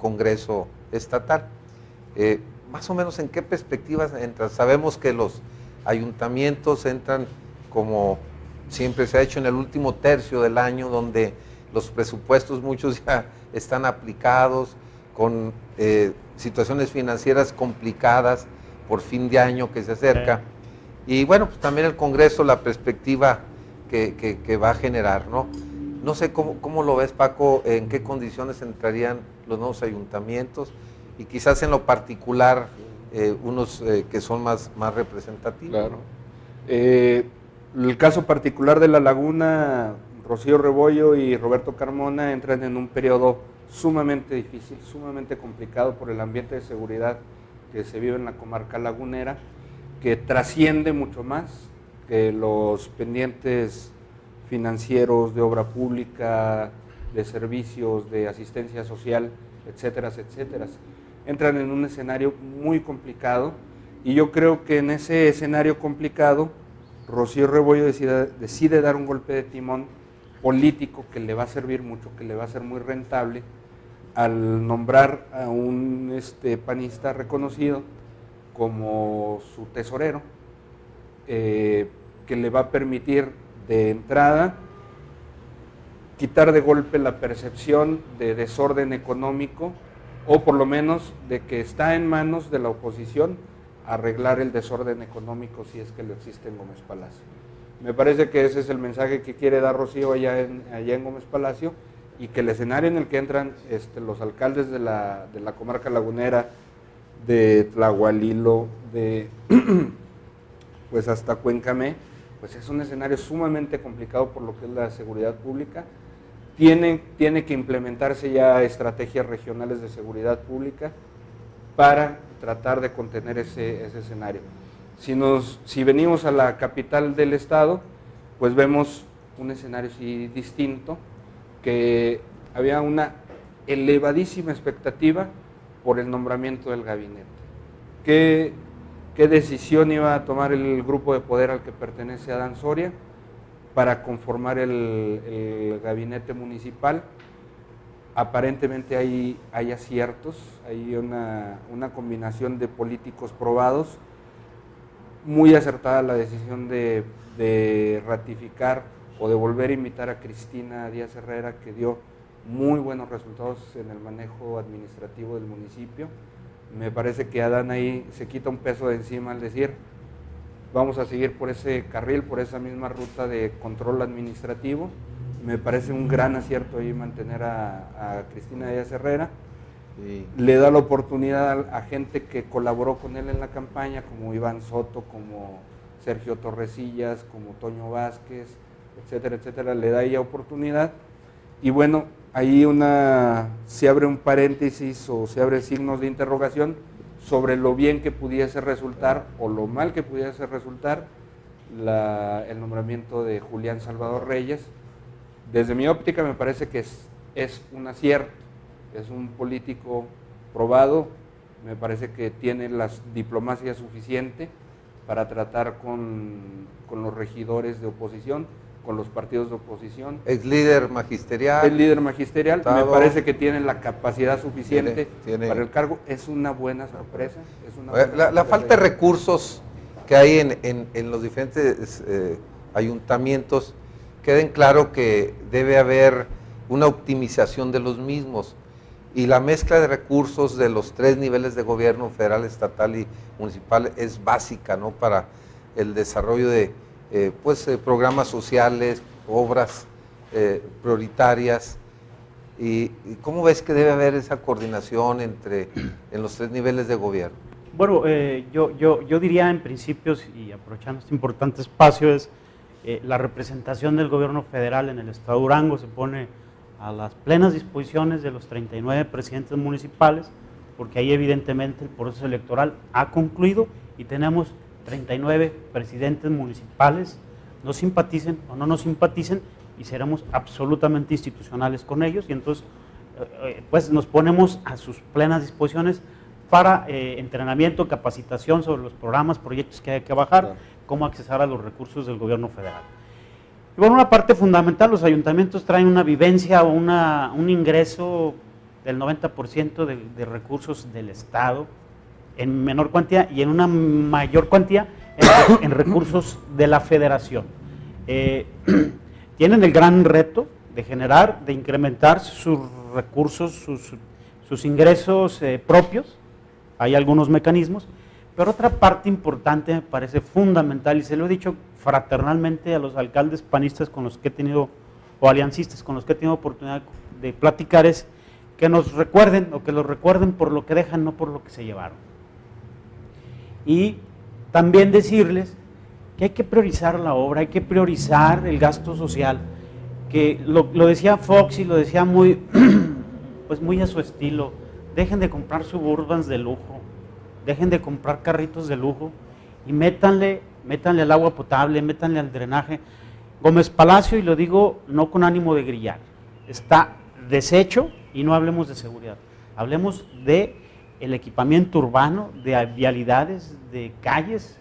Congreso estatal. Más o menos, ¿en qué perspectivas entran? Sabemos que los ayuntamientos entran, como siempre se ha hecho, en el último tercio del año, donde los presupuestos muchos ya están aplicados, con situaciones financieras complicadas por fin de año que se acerca. Y bueno, pues también el Congreso, la perspectiva que va a generar, ¿no? No sé cómo lo ves, Paco, en qué condiciones entrarían los nuevos ayuntamientos y quizás en lo particular unos que son más representativos. Claro. El caso particular de La Laguna, Rocío Rebollo y Roberto Carmona entran en un periodo sumamente difícil, sumamente complicado por el ambiente de seguridad que se vive en la comarca lagunera, que trasciende mucho más que los pendientes financieros, de obra pública, de servicios, de asistencia social, etcétera, etcétera. Entran en un escenario muy complicado y yo creo que en ese escenario complicado Rocío Rebollo decide dar un golpe de timón político que le va a servir mucho, que le va a ser muy rentable, al nombrar a un panista reconocido como su tesorero, que le va a permitir de entrada quitar de golpe la percepción de desorden económico, o por lo menos de que está en manos de la oposición arreglar el desorden económico si es que lo existe en Gómez Palacio. Me parece que ese es el mensaje que quiere dar Rocío allá en Gómez Palacio, y que el escenario en el que entran los alcaldes de la comarca lagunera, de Tlahualilo, de pues hasta Cuencamé, pues es un escenario sumamente complicado por lo que es la seguridad pública. Tiene que implementarse ya estrategias regionales de seguridad pública para tratar de contener ese escenario. Si venimos a la capital del estado, pues vemos un escenario sí distinto, que había una elevadísima expectativa por el nombramiento del gabinete. ¿Qué decisión iba a tomar el grupo de poder al que pertenece Adán Soria para conformar el gabinete municipal? Aparentemente hay aciertos, hay una combinación de políticos probados. Muy acertada la decisión de ratificar o de volver a invitar a Cristina Díaz Herrera, que dio muy buenos resultados en el manejo administrativo del municipio. Me parece que Adán ahí se quita un peso de encima al decir, vamos a seguir por ese carril, por esa misma ruta de control administrativo. Me parece un gran acierto ahí mantener a Cristina Díaz Herrera. Sí. Le da la oportunidad a gente que colaboró con él en la campaña, como Iván Soto, como Sergio Torresillas, como Toño Vázquez, etcétera, etcétera. Le da ahí oportunidad. Y bueno, ahí se abre un paréntesis o se abre signos de interrogación sobre lo bien que pudiese resultar o lo mal que pudiese resultar el nombramiento de Julián Salvador Reyes. Desde mi óptica me parece que es un acierto, es un político probado, me parece que tiene la diplomacia suficiente para tratar con los regidores de oposición, con los partidos de oposición. Es líder magisterial. Es líder magisterial, me parece que tiene la capacidad suficiente para el cargo. Es una buena sorpresa. La falta de recursos que hay en los diferentes ayuntamientos, queden claro que debe haber una optimización de los mismos, y la mezcla de recursos de los tres niveles de gobierno, federal, estatal y municipal, es básica, ¿no?, para el desarrollo de programas sociales, obras prioritarias. ¿Y cómo ves que debe haber esa coordinación en los tres niveles de gobierno? Bueno, yo diría en principio, y aprovechando este importante espacio, es la representación del gobierno federal en el estado de Durango se pone a las plenas disposiciones de los 39 presidentes municipales, porque ahí evidentemente el proceso electoral ha concluido y tenemos 39 presidentes municipales, nos simpaticen o no nos simpaticen, y seremos absolutamente institucionales con ellos, y entonces pues nos ponemos a sus plenas disposiciones para entrenamiento, capacitación sobre los programas, proyectos que hay que bajar, claro, cómo accesar a los recursos del gobierno federal. Y bueno, una parte fundamental, los ayuntamientos traen una vivencia o un ingreso del 90% de recursos del Estado, en menor cuantía y en una mayor cuantía en recursos de la Federación. Tienen el gran reto de generar, de incrementar sus recursos, sus ingresos propios. Hay algunos mecanismos, pero otra parte importante me parece fundamental, y se lo he dicho fraternalmente a los alcaldes panistas con los que he tenido, o aliancistas con los que he tenido oportunidad de platicar, es que nos recuerden, o que los recuerden por lo que dejan, no por lo que se llevaron. Y también decirles que hay que priorizar la obra, hay que priorizar el gasto social, que lo decía Fox y lo decía muy, pues muy a su estilo: dejen de comprar Suburbans de lujo, dejen de comprar carritos de lujo y métanle al agua potable, métanle al drenaje. Gómez Palacio, y lo digo no con ánimo de grillar, está deshecho, y no hablemos de seguridad, hablemos de el equipamiento urbano, de vialidades, de calles,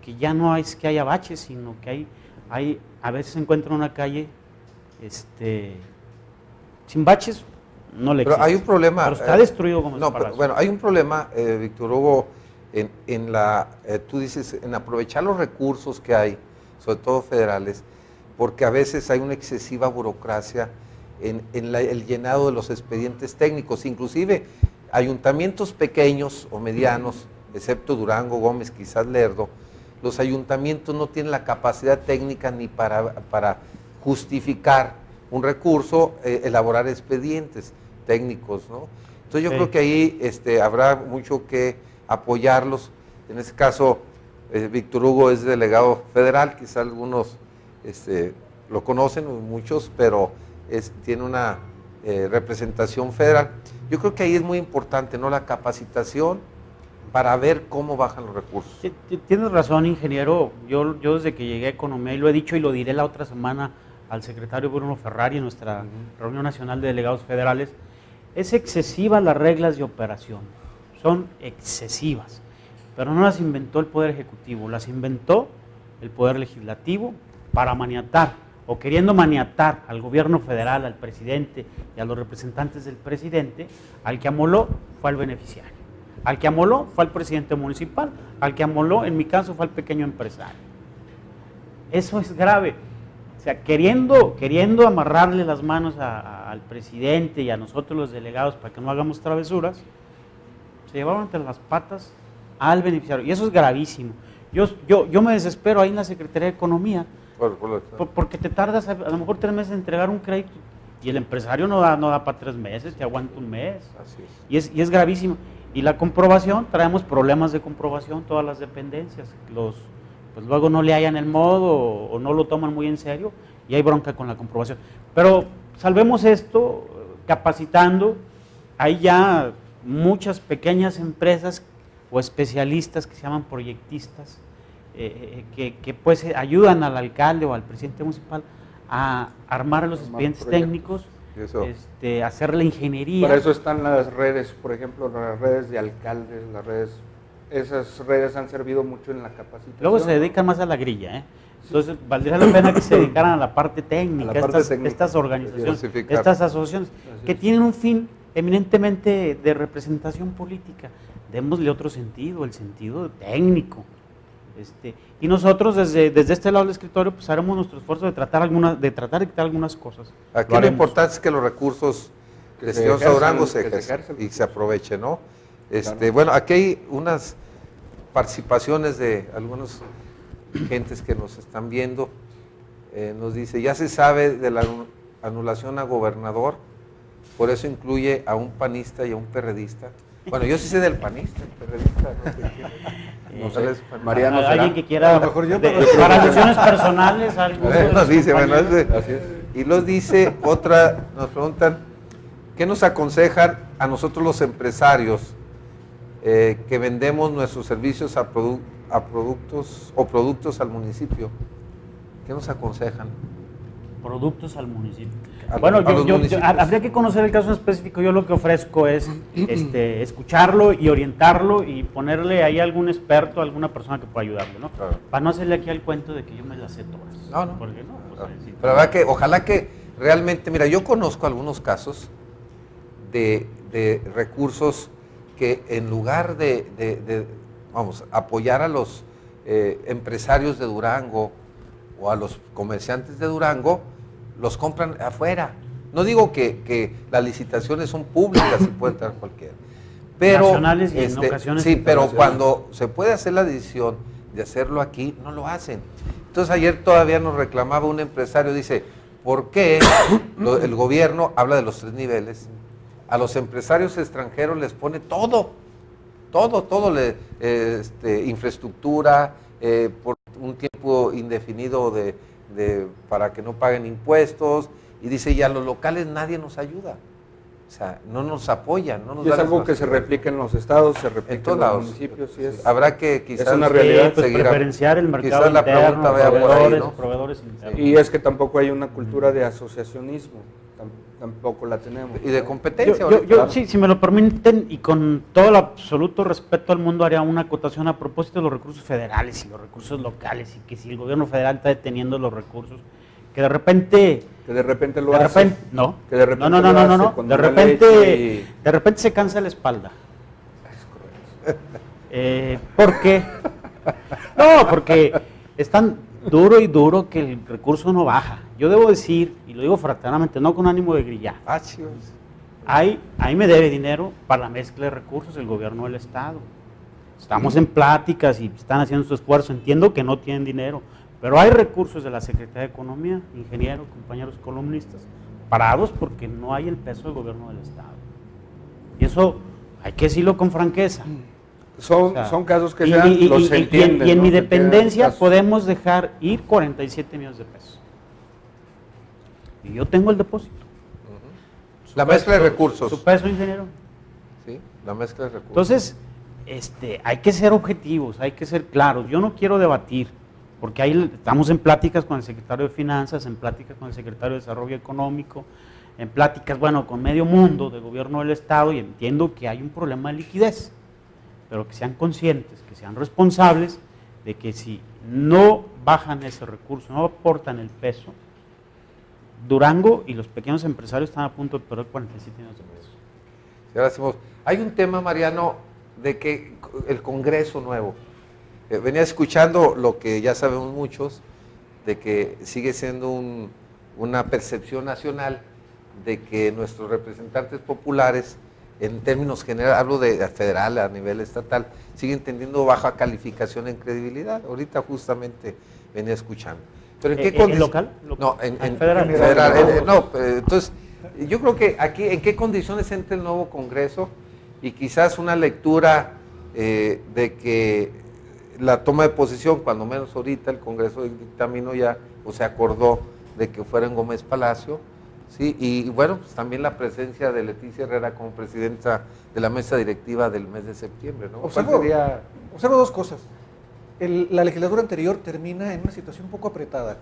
que ya no es que haya baches, sino que hay a veces se encuentra una calle sin baches, no le existe. Pero hay un problema. Pero está destruido Gómez Palacio. Pero, bueno, hay un problema, Víctor Hugo, tú dices, en aprovechar los recursos que hay, sobre todo federales, porque a veces hay una excesiva burocracia en el llenado de los expedientes técnicos, inclusive ayuntamientos pequeños o medianos, excepto Durango, Gómez, quizás Lerdo, los ayuntamientos no tienen la capacidad técnica ni para justificar un recurso, elaborar expedientes técnicos, ¿no? Entonces yo creo que ahí habrá mucho que apoyarlos. En este caso, Víctor Hugo es delegado federal, quizás algunos lo conocen, muchos, pero tiene una representación federal. Yo creo que ahí es muy importante, ¿no?, la capacitación para ver cómo bajan los recursos. Tienes razón, ingeniero. Yo desde que llegué a Economía, y lo he dicho y lo diré la otra semana al secretario Bruno Ferrari en nuestra reunión nacional de delegados federales, es excesiva las reglas de operación, son excesivas, pero no las inventó el Poder Ejecutivo, las inventó el Poder Legislativo para maniatar, o queriendo maniatar al gobierno federal, al presidente y a los representantes del presidente. Al que amoló fue al beneficiario, al que amoló fue al presidente municipal, al que amoló, en mi caso, fue al pequeño empresario. Eso es grave. O sea, queriendo amarrarle las manos al presidente y a nosotros los delegados para que no hagamos travesuras, se llevaron entre las patas al beneficiario, y eso es gravísimo. Yo me desespero ahí en la Secretaría de Economía, porque te tardas a lo mejor 3 meses en entregar un crédito, y el empresario no da para 3 meses, te aguanta un mes. Así es. Y es gravísimo. Y la comprobación, traemos problemas de comprobación, todas las dependencias, pues luego no le hallan el modo o no lo toman muy en serio, y hay bronca con la comprobación. Pero salvemos esto capacitando. Hay ya muchas pequeñas empresas o especialistas que se llaman proyectistas, que pues ayudan al alcalde o al presidente municipal a armar los expedientes técnicos, hacer la ingeniería. Para eso están las redes, por ejemplo, las redes de alcaldes, esas redes han servido mucho en la capacitación. Luego se dedican más a la grilla, Entonces valdría la pena que se dedicaran a la parte técnica, estas organizaciones, estas asociaciones, que tienen un fin eminentemente de representación política. Démosle otro sentido, el sentido técnico. Y nosotros desde este lado del escritorio pues haremos nuestro esfuerzo de tratar de quitar algunas cosas. Aquí lo importante es que los recursos de Señor Durango se ejercen y se aprovechen, ¿no? Claro. Bueno, aquí hay unas participaciones de algunas gentes que nos están viendo. Nos dice, ya se sabe de la anulación a gobernador, por eso incluye a un panista y a un perredista. Bueno, yo sí sé del panista, el perredista, no sé. Mariano, alguien que quiera, a lo mejor yo, para alusiones personales, algo. Nos dice, bueno, así es. Y nos dice otra, nos preguntan, ¿qué nos aconsejan a nosotros los empresarios que vendemos nuestros servicios a productos al municipio? ¿Qué nos aconsejan? Productos al municipio. Bueno, habría que conocer el caso específico. Yo lo que ofrezco es escucharlo y orientarlo y ponerle ahí algún experto, alguna persona que pueda ayudarle, ¿no? Claro. Para no hacerle aquí el cuento de que yo me las sé todas. No. Porque no, pues, claro. Pero ojalá que realmente, mira, yo conozco algunos casos de recursos que en lugar vamos, apoyar a los empresarios de Durango o a los comerciantes de Durango, los compran afuera. No digo que las licitaciones son públicas y puede entrar cualquiera. Pero, nacionales y en ocasiones sí, pero cuando se puede hacer la decisión de hacerlo aquí, no lo hacen. Entonces ayer todavía nos reclamaba un empresario, dice, ¿por qué el gobierno habla de los 3 niveles? A los empresarios extranjeros les pone todo, infraestructura, por un tiempo indefinido para que no paguen impuestos, y dice, y a los locales nadie nos ayuda. O sea, no nos apoyan. No nos y es algo que se replica en los estados, se replica en los municipios. Sí habrá que quizás es una realidad, pues, preferenciar el mercado quizás interno, la pregunta vaya por ahí, ¿no? proveedores internos. Y es que tampoco hay una cultura de asociacionismo, tampoco la tenemos. Y de competencia. Sí, si me lo permiten, y con todo el absoluto respeto al mundo, haría una acotación a propósito de los recursos federales y los recursos locales, y que si el gobierno federal está deteniendo los recursos, que de repente... Que de repente lo hace. No, que de repente no. De repente se cansa la espalda. Es correcto. ¿Por qué? No, porque es tan duro y duro que el recurso no baja. Yo debo decir, y lo digo fraternamente, no con ánimo de grillar, ahí me debe dinero para la mezcla de recursos el gobierno del Estado. Estamos en pláticas y están haciendo su esfuerzo. Entiendo que no tienen dinero, pero hay recursos de la Secretaría de Economía, ingeniero, compañeros columnistas, parados porque no hay el peso del gobierno del Estado. Y eso hay que decirlo con franqueza. Son casos que ya los entienden. Y en mi dependencia podemos dejar ir 47 millones de pesos. Y yo tengo el depósito. La mezcla de recursos. Su peso, ingeniero. Sí, la mezcla de recursos. Entonces, hay que ser objetivos, hay que ser claros. Yo no quiero debatir, porque ahí estamos en pláticas con el secretario de Finanzas, en pláticas con el secretario de Desarrollo Económico, en pláticas, con medio mundo del gobierno del Estado, y entiendo que hay un problema de liquidez, pero que sean conscientes, que sean responsables de que si no bajan ese recurso, no aportan el peso, Durango y los pequeños empresarios están a punto de perder 47 millones de pesos. Y ahora decimos, hay un tema, Mariano, de que el Congreso nuevo, venía escuchando lo que ya sabemos muchos, de que sigue siendo una percepción nacional de que nuestros representantes populares, en términos generales, hablo de federal, a nivel estatal, siguen teniendo baja calificación en credibilidad. Ahorita justamente venía escuchando. ¿Pero en qué condiciones? ¿Local? No, en federal. Entonces, yo creo que aquí, ¿en qué condiciones entra el nuevo Congreso? Y quizás una lectura de que la toma de posición, cuando menos ahorita el Congreso dictaminó ya, o se acordó de que fuera en Gómez Palacio, ¿sí? Y bueno, pues también la presencia de Leticia Herrera como presidenta de la mesa directiva del mes de septiembre, ¿no? Observo 2 cosas. La legislatura anterior termina en una situación un poco apretada.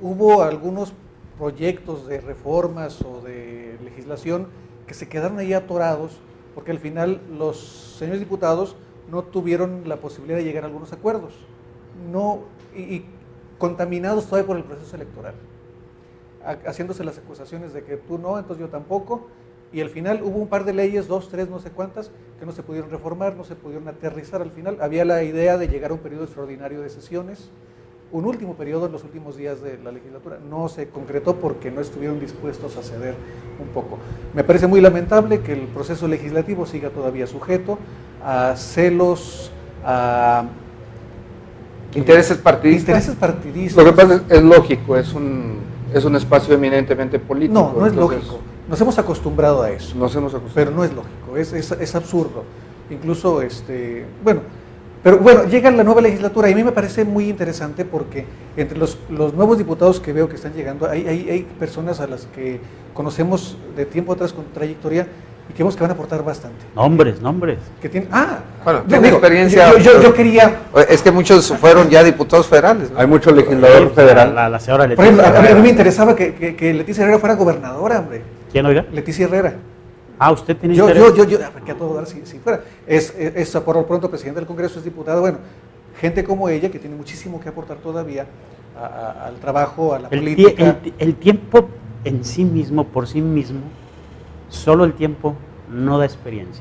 Hubo algunos proyectos de reformas o de legislación que se quedaron ahí atorados, porque al final los señores diputados no tuvieron la posibilidad de llegar a algunos acuerdos, y contaminados todavía por el proceso electoral, haciéndose las acusaciones de que tú no, entonces yo tampoco, y al final hubo un par de leyes, 2, 3, no sé cuántas, que no se pudieron reformar, no se pudieron aterrizar al final. Había la idea de llegar a un periodo extraordinario de sesiones, un último periodo en los últimos días de la legislatura, no se concretó porque no estuvieron dispuestos a ceder un poco. Me parece muy lamentable que el proceso legislativo siga todavía sujeto a celos, a intereses partidistas. Lo que pasa es lógico, es un espacio eminentemente político. No es lógico. Nos hemos acostumbrado a eso. Pero no es lógico, es absurdo. Incluso, pero bueno, llega la nueva legislatura y a mí me parece muy interesante porque entre los nuevos diputados que veo que están llegando, hay personas a las que conocemos de tiempo atrás con trayectoria y que vemos que van a aportar bastante. Nombres. Que tienen, bueno, tengo experiencia. Yo quería... Es que muchos fueron ya diputados federales, ¿no? Hay mucho legislador federal. La señora Leticia. Por ejemplo, a mí me interesaba que Leticia Herrera fuera gobernadora, hombre. ¿Quién, oiga? Leticia Herrera. Usted tiene interés. Yo, que a todo dar si fuera. Es por lo pronto presidente del Congreso, es diputado. Bueno, gente como ella que tiene muchísimo que aportar todavía al trabajo, a la política. El tiempo en sí mismo, por sí mismo, Solo el tiempo no da experiencia.